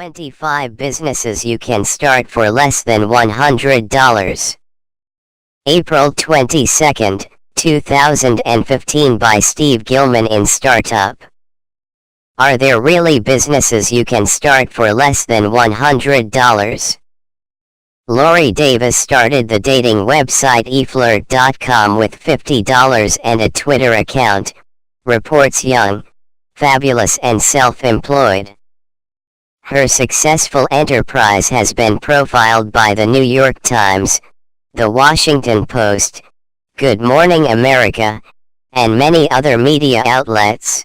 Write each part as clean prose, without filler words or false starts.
25 businesses you can start for less than $100. April 22, 2015 by Steve Gilman in Startup. Are there really businesses you can start for less than $100? Lori Davis started the dating website eflirt.com with $50 and a Twitter account, reports Young, Fabulous and Self-Employed. Her successful enterprise has been profiled by the New York Times, The Washington Post, Good Morning America, and many other media outlets.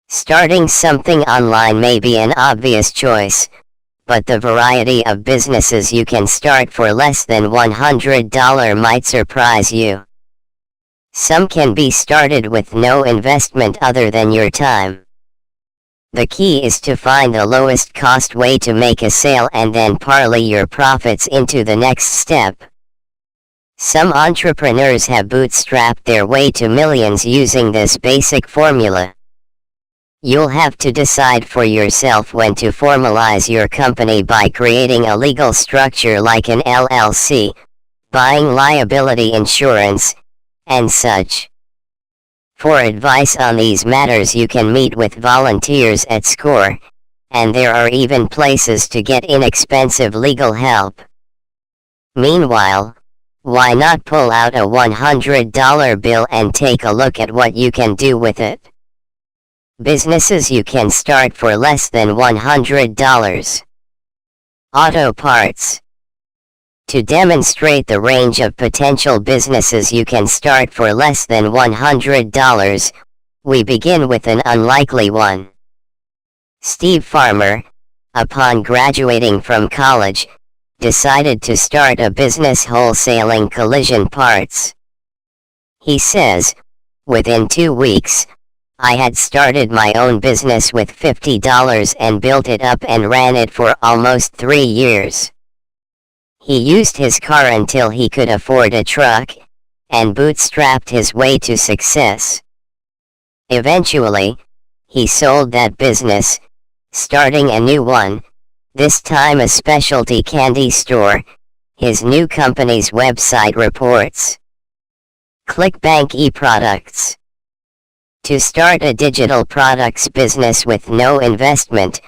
Starting something online may be an obvious choice, but the variety of businesses you can start for less than $100 might surprise you. Some can be started with no investment other than your time. The key is to find the lowest cost way to make a sale and then parlay your profits into the next step. Some entrepreneurs have bootstrapped their way to millions using this basic formula. You'll have to decide for yourself when to formalize your company by creating a legal structure like an LLC, buying liability insurance, and such. For advice on these matters you can meet with volunteers at SCORE, and there are even places to get inexpensive legal help. Meanwhile, why not pull out a $100 bill and take a look at what you can do with it? Businesses you can start for less than $100. Auto parts. To demonstrate the range of potential businesses you can start for less than $100, we begin with an unlikely one. Steve Farmer, upon graduating from college, decided to start a business wholesaling collision parts. He says, "Within 2 weeks, I had started my own business with $50 and built it up and ran it for almost 3 years. He used his car until he could afford a truck, and bootstrapped his way to success. Eventually, he sold that business, starting a new one, this time a specialty candy store," his new company's website reports. ClickBank eProducts. To start a digital products business with no investment,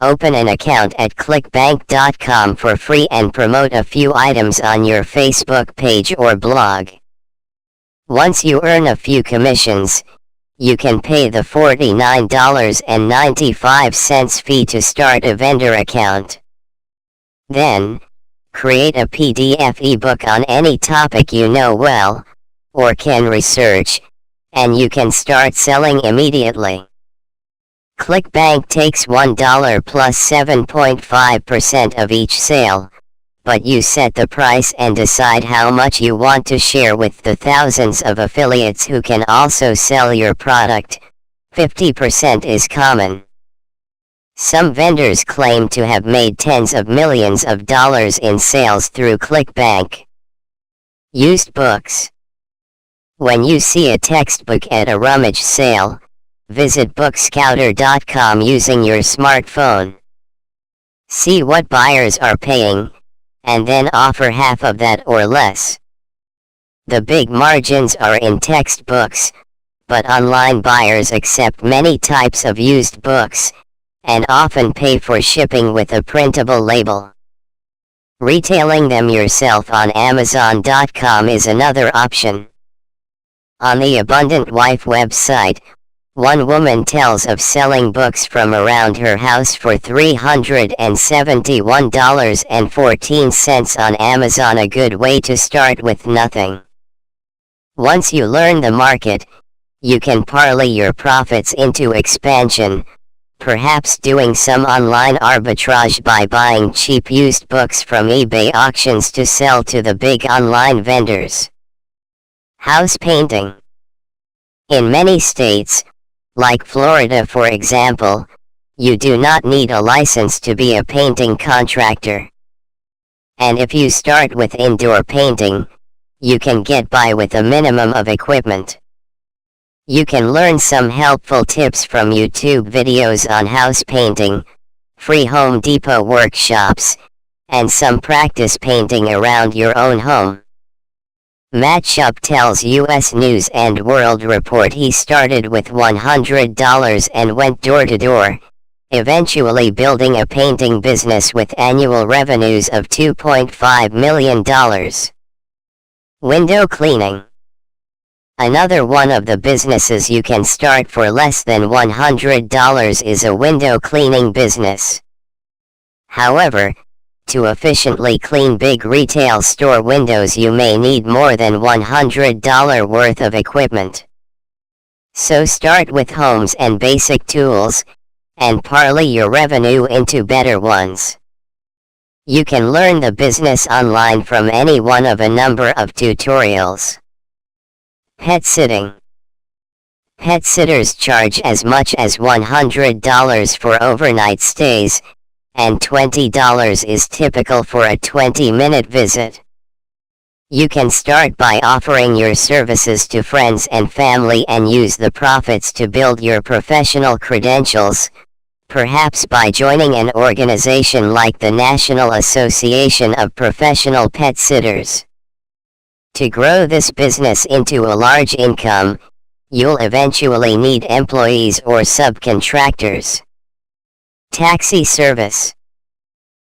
open an account at clickbank.com for free and promote a few items on your Facebook page or blog. Once you earn a few commissions, you can pay the $49.95 fee to start a vendor account. Then, create a PDF ebook on any topic you know well, or can research, and you can start selling immediately. ClickBank takes $1 plus 7.5% of each sale, but you set the price and decide how much you want to share with the thousands of affiliates who can also sell your product. 50% is common. Some vendors claim to have made tens of millions of dollars in sales through ClickBank. Used books. When you see a textbook at a rummage sale, visit bookscouter.com using your smartphone. See what buyers are paying, and then offer half of that or less. The big margins are in textbooks, but online buyers accept many types of used books, and often pay for shipping with a printable label. Retailing them yourself on Amazon.com is another option. On the Abundant Wife website, one woman tells of selling books from around her house for $371.14 on Amazon, a good way to start with nothing. Once you learn the market, you can parlay your profits into expansion, perhaps doing some online arbitrage by buying cheap used books from eBay auctions to sell to the big online vendors. House painting. In many states, like Florida for example, you do not need a license to be a painting contractor. And if you start with indoor painting, you can get by with a minimum of equipment. You can learn some helpful tips from YouTube videos on house painting, free Home Depot workshops, and some practice painting around your own home. Matchup tells U.S. News and World Report he started with $100 and went door to door, eventually building a painting business with annual revenues of $2.5 million. Window cleaning. Another one of the businesses you can start for less than $100 is a window cleaning business. However, to efficiently clean big retail store windows you may need more than $100 worth of equipment. So start with homes and basic tools, and parlay your revenue into better ones. You can learn the business online from any one of a number of tutorials. Pet sitting. Pet sitters charge as much as $100 for overnight stays, and $20 is typical for a 20-minute visit. You can start by offering your services to friends and family and use the profits to build your professional credentials, perhaps by joining an organization like the National Association of Professional Pet Sitters. To grow this business into a large income, you'll eventually need employees or subcontractors. Taxi service.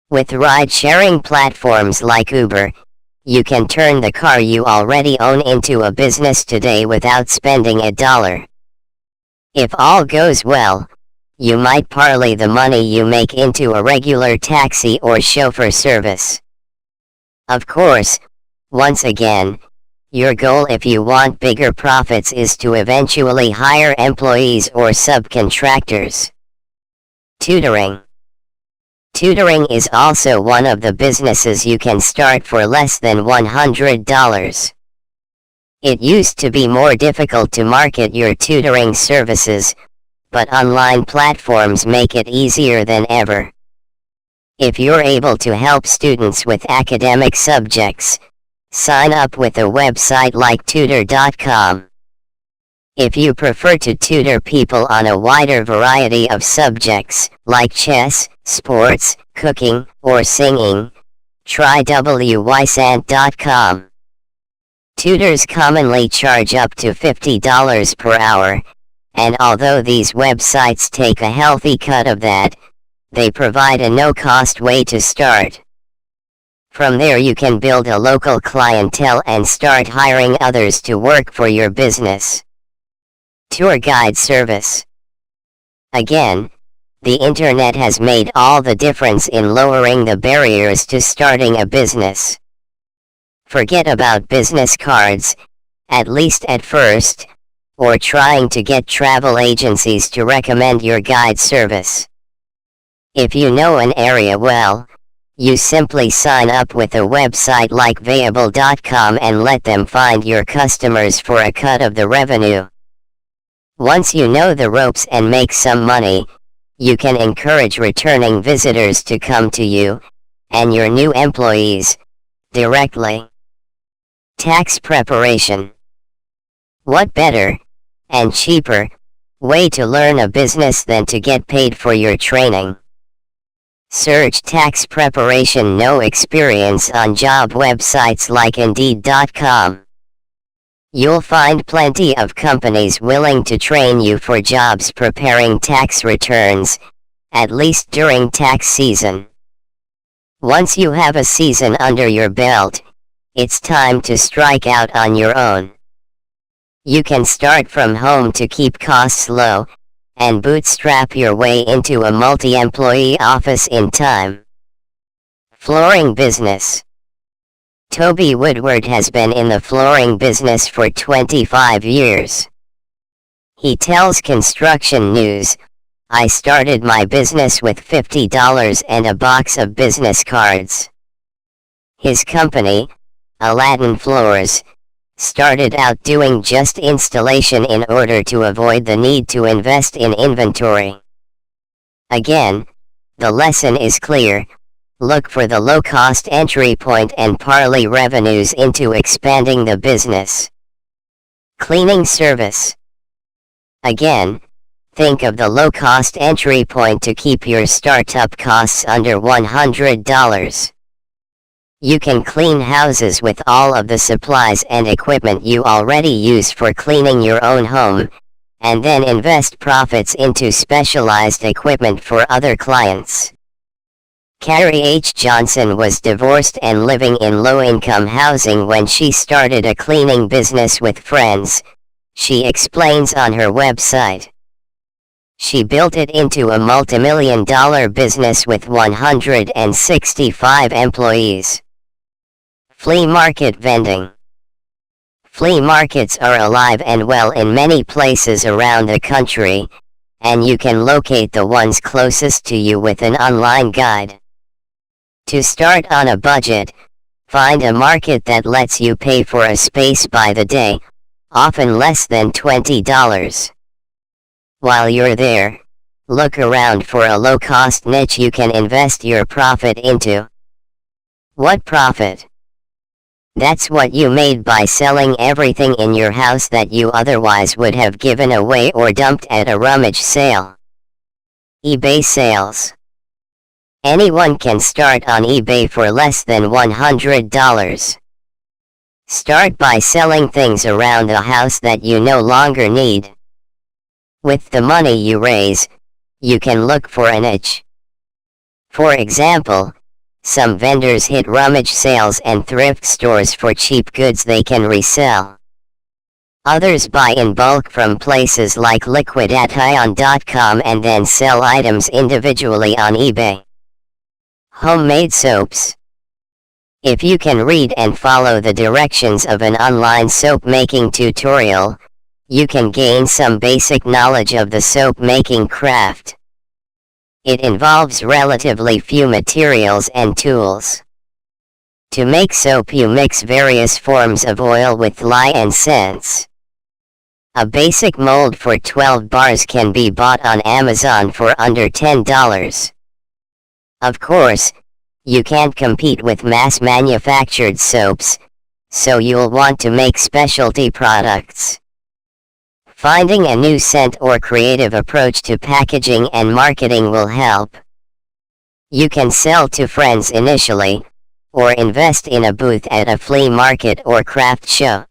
With ride-sharing platforms like Uber, you can turn the car you already own into a business today without spending a dollar. If all goes well, you might parlay the money you make into a regular taxi or chauffeur service. Of course, once again, your goal if you want bigger profits is to eventually hire employees or subcontractors. Tutoring. Tutoring is also one of the businesses you can start for less than $100. It used to be more difficult to market your tutoring services, but online platforms make it easier than ever. If you're able to help students with academic subjects, sign up with a website like tutor.com. If you prefer to tutor people on a wider variety of subjects, like chess, sports, cooking, or singing, try wysant.com. Tutors commonly charge up to $50 per hour, and although these websites take a healthy cut of that, they provide a no-cost way to start. From there you can build a local clientele and start hiring others to work for your business. Tour guide service. Again, the internet has made all the difference in lowering the barriers to starting a business. Forget about business cards, at least at first, or trying to get travel agencies to recommend your guide service. If you know an area well, you simply sign up with a website like Viable.com and let them find your customers for a cut of the revenue. Once you know the ropes and make some money, you can encourage returning visitors to come to you, and your new employees, directly. Tax preparation. What better, and cheaper, way to learn a business than to get paid for your training? Search tax preparation no experience on job websites like Indeed.com. You'll find plenty of companies willing to train you for jobs preparing tax returns, at least during tax season. Once you have a season under your belt, it's time to strike out on your own. You can start from home to keep costs low, and bootstrap your way into a multi-employee office in time. Flooring business. Toby Woodward has been in the flooring business for 25 years. He tells Construction News, "I started my business with $50 and a box of business cards." His company, Aladdin Floors, started out doing just installation in order to avoid the need to invest in inventory. Again, the lesson is clear: look for the low-cost entry point and parlay revenues into expanding the business. Cleaning service. Again, Think of the low-cost entry point to keep your startup costs under $100. You can clean houses with all of the supplies and equipment you already use for cleaning your own home, and then invest profits into specialized equipment for other clients. Carrie H. Johnson was divorced and living in low-income housing when she started a cleaning business with friends, she explains on her website. She built it into a multimillion-dollar business with 165 employees. Flea market vending. Flea markets are alive and well in many places around the country, and you can locate the ones closest to you with an online guide. To start on a budget, find a market that lets you pay for a space by the day, often less than $20. While you're there, look around for a low-cost niche you can invest your profit into. What profit? That's what you made by selling everything in your house that you otherwise would have given away or dumped at a rummage sale. eBay sales. Anyone can start on eBay for less than $100. Start by selling things around the house that you no longer need. With the money you raise, you can look for a niche. For example, some vendors hit rummage sales and thrift stores for cheap goods they can resell. Others buy in bulk from places like liquidation.com and then sell items individually on eBay. Homemade soaps. If you can read and follow the directions of an online soap making tutorial, you can gain some basic knowledge of the soap making craft. It involves relatively few materials and tools. To make soap, you mix various forms of oil with lye and scents. A basic mold for 12 bars can be bought on Amazon for under $10. Of course, you can't compete with mass-manufactured soaps, so you'll want to make specialty products. Finding a new scent or creative approach to packaging and marketing will help. You can sell to friends initially, or invest in a booth at a flea market or craft show.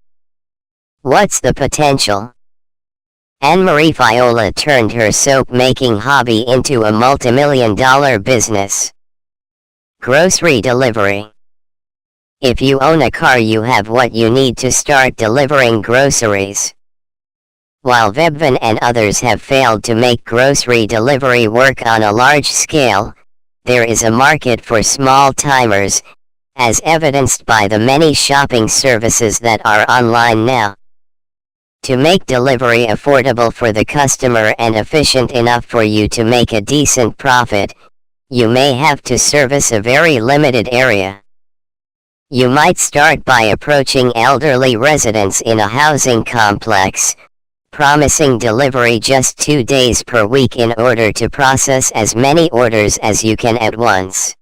What's the potential? Anne-Marie Viola turned her soap-making hobby into a multimillion-dollar business. Grocery delivery. If you own a car, you have what you need to start delivering groceries. While Webvan and others have failed to make grocery delivery work on a large scale, there is a market for small-timers, as evidenced by the many shopping services that are online now. To make delivery affordable for the customer and efficient enough for you to make a decent profit, you may have to service a very limited area. You might start by approaching elderly residents in a housing complex, promising delivery just 2 days per week in order to process as many orders as you can at once.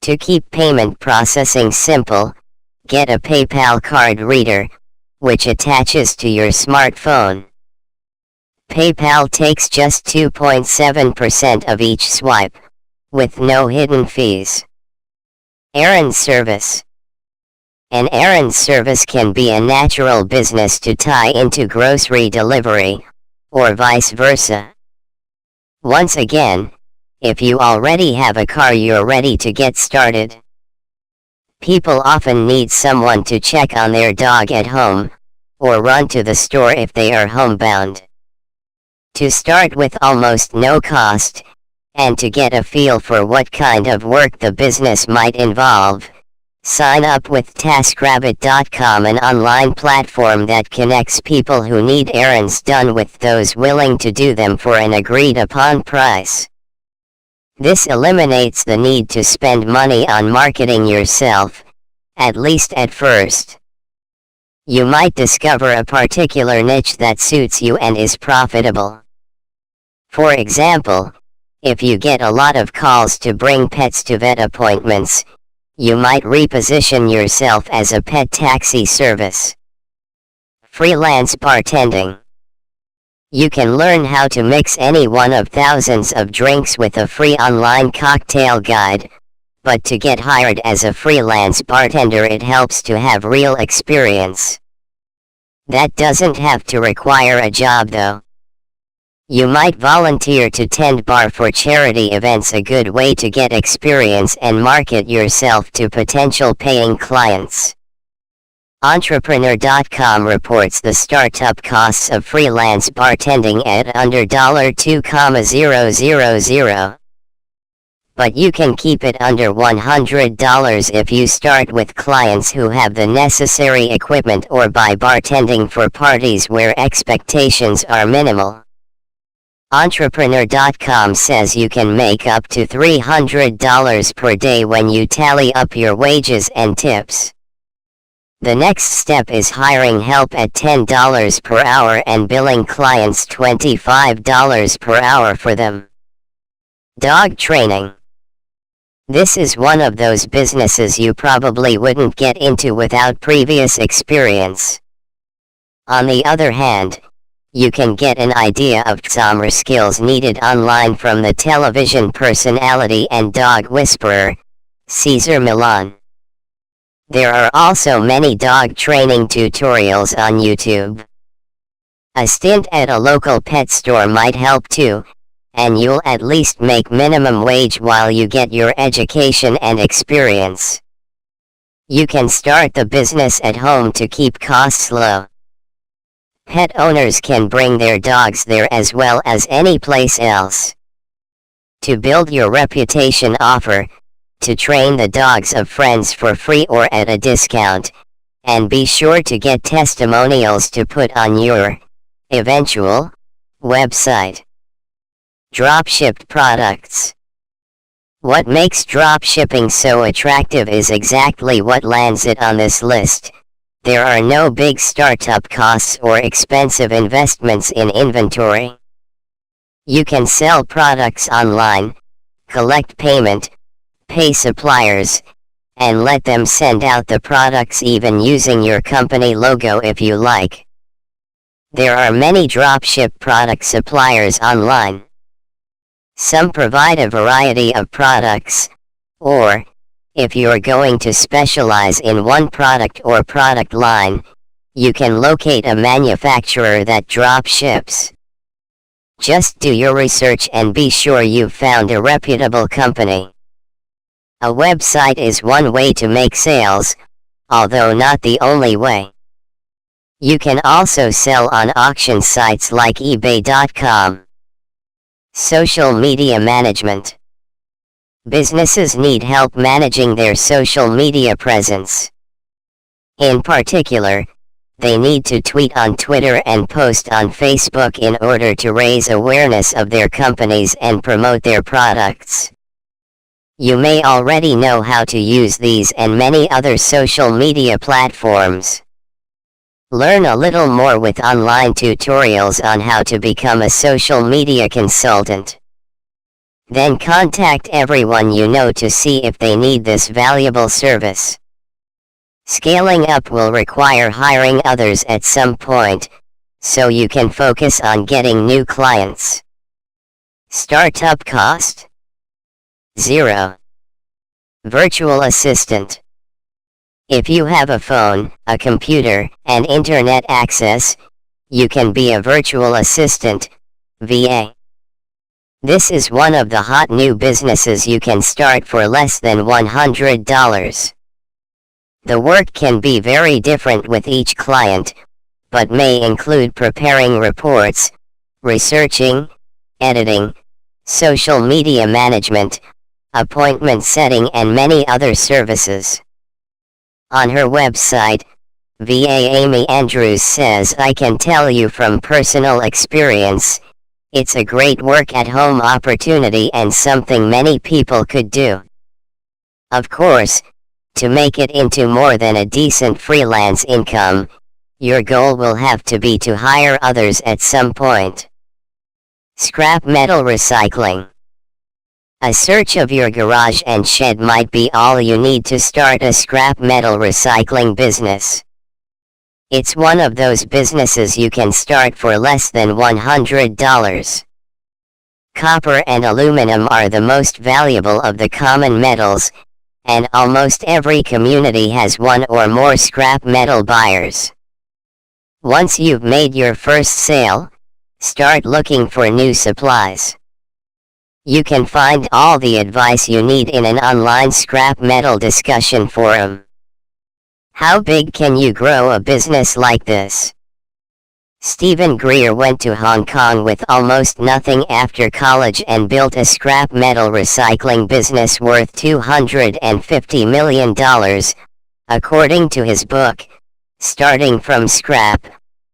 To keep payment processing simple, get a PayPal card reader, which attaches to your smartphone. PayPal takes just 2.7% of each swipe, with no hidden fees. Errand service. An errand service can be a natural business to tie into grocery delivery, or vice versa. Once again, if you already have a car, you're ready to get started. People often need someone to check on their dog at home, or run to the store if they are homebound. To start with almost no cost, and to get a feel for what kind of work the business might involve, sign up with TaskRabbit.com, an online platform that connects people who need errands done with those willing to do them for an agreed-upon price. This eliminates the need to spend money on marketing yourself, at least at first. You might discover a particular niche that suits you and is profitable. For example, if you get a lot of calls to bring pets to vet appointments, you might reposition yourself as a pet taxi service. Freelance bartending. You can learn how to mix any one of thousands of drinks with a free online cocktail guide, but to get hired as a freelance bartender it helps to have real experience. That doesn't have to require a job though. You might volunteer to tend bar for charity events, a good way to get experience and market yourself to potential paying clients. Entrepreneur.com reports the startup costs of freelance bartending at under $2,000. But you can keep it under $100 if you start with clients who have the necessary equipment or by bartending for parties where expectations are minimal. Entrepreneur.com says you can make up to $300 per day when you tally up your wages and tips. The next step is hiring help at $10 per hour and billing clients $25 per hour for them. Dog training. This is one of those businesses you probably wouldn't get into without previous experience. On the other hand, you can get an idea of some skills needed online from the television personality and dog whisperer, Cesar Millan. There are also many dog training tutorials on YouTube. A stint at a local pet store might help too, and you'll at least make minimum wage while you get your education and experience. You can start the business at home to keep costs low. Pet owners can bring their dogs there as well as any place else. To build your reputation, offer to train the dogs of friends for free or at a discount, and be sure to get testimonials to put on your eventual website. Dropshipped products. What makes dropshipping so attractive is exactly what lands it on this list. There are no big startup costs or expensive investments in inventory. You can sell products online, collect payment, pay suppliers, and let them send out the products even using your company logo if you like. There are many dropship product suppliers online. Some provide a variety of products, or, if you're going to specialize in one product or product line, you can locate a manufacturer that drop ships. Just do your research and be sure you've found a reputable company. A website is one way to make sales, although not the only way. You can also sell on auction sites like eBay.com. Social media management. Businesses need help managing their social media presence. In particular, they need to tweet on Twitter and post on Facebook in order to raise awareness of their companies and promote their products. You may already know how to use these and many other social media platforms. Learn a little more with online tutorials on how to become a social media consultant. Then contact everyone you know to see if they need this valuable service. Scaling up will require hiring others at some point, so you can focus on getting new clients. Startup cost? 0. Virtual assistant. If you have a phone, a computer, and internet access, you can be a virtual assistant, VA. This is one of the hot new businesses you can start for less than $100. The work can be very different with each client, but may include preparing reports, researching, editing, social media management, appointment setting and many other services. On her website, VA Amy Andrews says, "I can tell you from personal experience, it's a great work-at-home opportunity and something many people could do. Of course, to make it into more than a decent freelance income, your goal will have to be to hire others at some point." Scrap metal recycling. A search of your garage and shed might be all you need to start a scrap metal recycling business. It's one of those businesses you can start for less than $100. Copper and aluminum are the most valuable of the common metals, and almost every community has one or more scrap metal buyers. Once you've made your first sale, start looking for new supplies. You can find all the advice you need in an online scrap metal discussion forum. How big can you grow a business like this? Stephen Greer went to Hong Kong with almost nothing after college and built a scrap metal recycling business worth $250 million, according to his book, Starting from Scrap,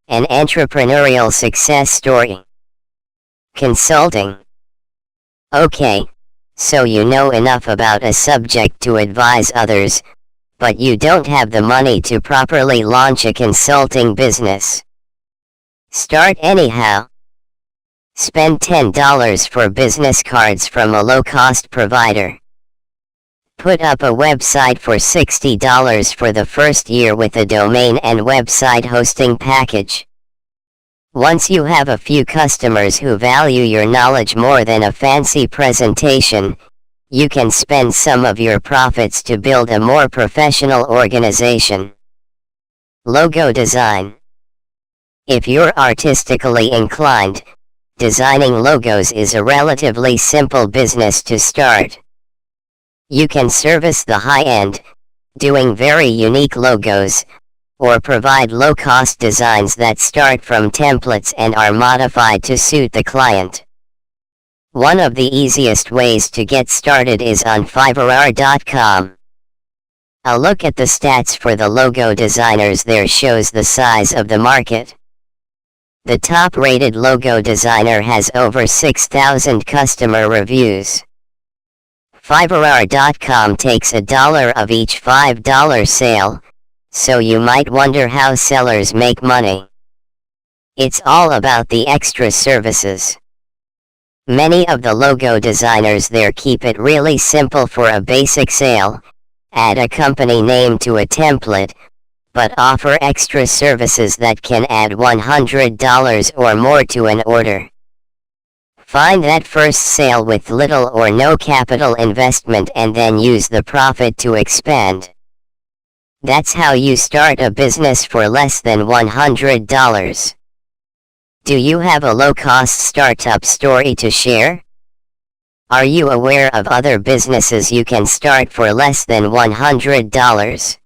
an Entrepreneurial Success Story. Consulting. Okay, so you know enough about a subject to advise others, but you don't have the money to properly launch a consulting business. Start anyhow. Spend $10 for business cards from a low-cost provider. Put up a website for $60 for the first year with a domain and website hosting package. Once you have a few customers who value your knowledge more than a fancy presentation, you can spend some of your profits to build a more professional organization. Logo design. If you're artistically inclined, designing logos is a relatively simple business to start. You can service the high-end, doing very unique logos, or provide low-cost designs that start from templates and are modified to suit the client. One of the easiest ways to get started is on Fiverr.com. A look at the stats for the logo designers there shows the size of the market. The top-rated logo designer has over 6,000 customer reviews. Fiverr.com takes $1 of each $5 sale, so you might wonder how sellers make money. It's all about the extra services. Many of the logo designers there keep it really simple for a basic sale, add a company name to a template, but offer extra services that can add $100 or more to an order. Find that first sale with little or no capital investment and then use the profit to expand. That's how you start a business for less than $100. Do you have a low-cost startup story to share? Are you aware of other businesses you can start for less than $100?